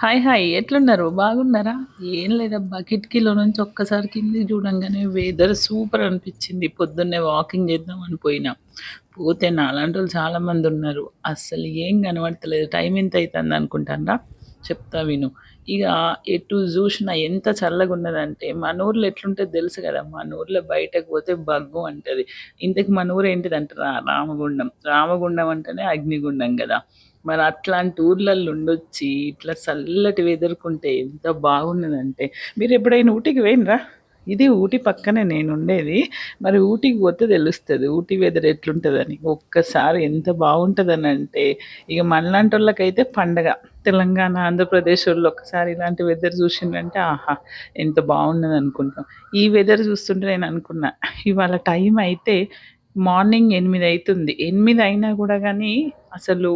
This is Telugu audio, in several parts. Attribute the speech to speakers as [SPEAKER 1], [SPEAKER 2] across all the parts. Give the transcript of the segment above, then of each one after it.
[SPEAKER 1] హాయ్ హాయ్ ఎట్లున్నారు బాగున్నారా? ఏం లేదబ్బా, కిటికీలో నుంచి ఒక్కసారి కిందికి చూడంగానే వెదర్ సూపర్ అనిపించింది. పొద్దున్నే వాకింగ్ చేద్దామని పోయినా. పోతే నాలాంటోళ్ళు చాలామంది ఉన్నారు. అస్సలు ఏం కనబడతలేదు. టైం ఎంత అయితుంది అనుకుంటానురా, చెప్తా విను. ఇక ఎటు చూసినా ఎంత చల్లగా ఉన్నదంటే, మన ఊర్లో ఎట్లుంటుంది తెలుసు కదా. మన ఊర్లో బయటకు పోతే బగ్గు అంటది. ఇంతకు మన ఊరు ఏంటిదంటారా? రామగుండం. రామగుండం అంటేనే అగ్నిగుండం కదా. మరి అట్లాంటి ఊర్లలో ఉండొచ్చి ఇట్లా చల్లటి వెదర్కుంటే ఎంత బాగున్నదంటే. మీరు ఎప్పుడైనా ఊటీకి పోయినరా? ఇది ఊటీ పక్కనే నేను ఉండేది. మరి ఊటీకి పోతే తెలుస్తుంది ఊటీ వెదర్ ఎట్లుంటుందని. ఒక్కసారి ఎంత బాగుంటుందని అంటే, ఇక మనలాంటి వాళ్ళకైతే పండగ. తెలంగాణ ఆంధ్రప్రదేశ్ వాళ్ళు ఒకసారి ఇలాంటి వెదర్ చూసిండ్రంటే ఆహా, ఎంత బాగున్నది అనుకుంటాం. ఈ వెదర్ చూస్తుంటే నేను అనుకున్నా, ఇవాళ టైం అయితే మార్నింగ్ 8 అవుతుంది. 8 అయినా కూడా కానీ అసలు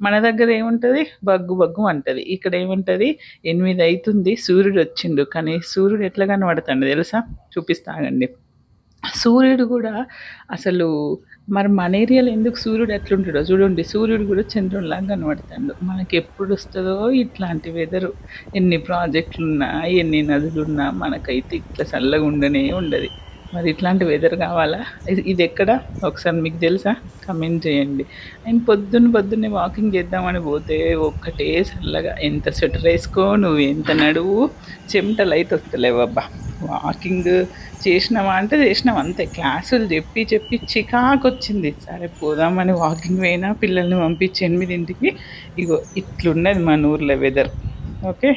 [SPEAKER 1] మన దగ్గర ఏముంటది? బగ్గు బగ్గు అంటది. ఇక్కడ ఏముంటది? 8 అయితుంది. సూర్యుడు వచ్చిండు. కానీ సూర్యుడు ఎట్లా కనబడతాండు తెలుసా? చూపిస్తా ఆగండి. సూర్యుడు కూడా అసలు మరి మన ఏరియాలో ఎందుకు సూర్యుడు ఎట్లుంటాడో చూడండి. సూర్యుడు కూడా చంద్రుడిలాగా కనబడతాడు. మనకి ఎప్పుడు వస్తుందో ఇట్లాంటి వెదరు. ఎన్ని ప్రాజెక్టులున్నా, ఎన్ని నదులున్నా మనకైతే ఇట్లా చల్లగా ఉండనే ఉండదు. మరి ఇట్లాంటి వెదర్ కావాలా? ఇది ఎక్కడ ఒకసారి మీకు తెలుసా? కమెంట్ చేయండి. అండ్ పొద్దున్నే వాకింగ్ చేద్దామని పోతే ఒక్కటే చల్లగా, ఎంత స్వెటర్ వేసుకో, నువ్వు ఎంత నడువు, చెమటలు అయితే వస్తలేవబ్బా. వాకింగ్ చేసినావా అంటే చేసినాం అంతే. క్లాసులు చెప్పి చెప్పి చికాకు వచ్చింది. సరే పోదామని వాకింగ్ పోయినా, పిల్లల్ని పంపించి 8కి. ఇగో ఇట్లున్నది మన ఊర్లో వెదర్. ఓకే.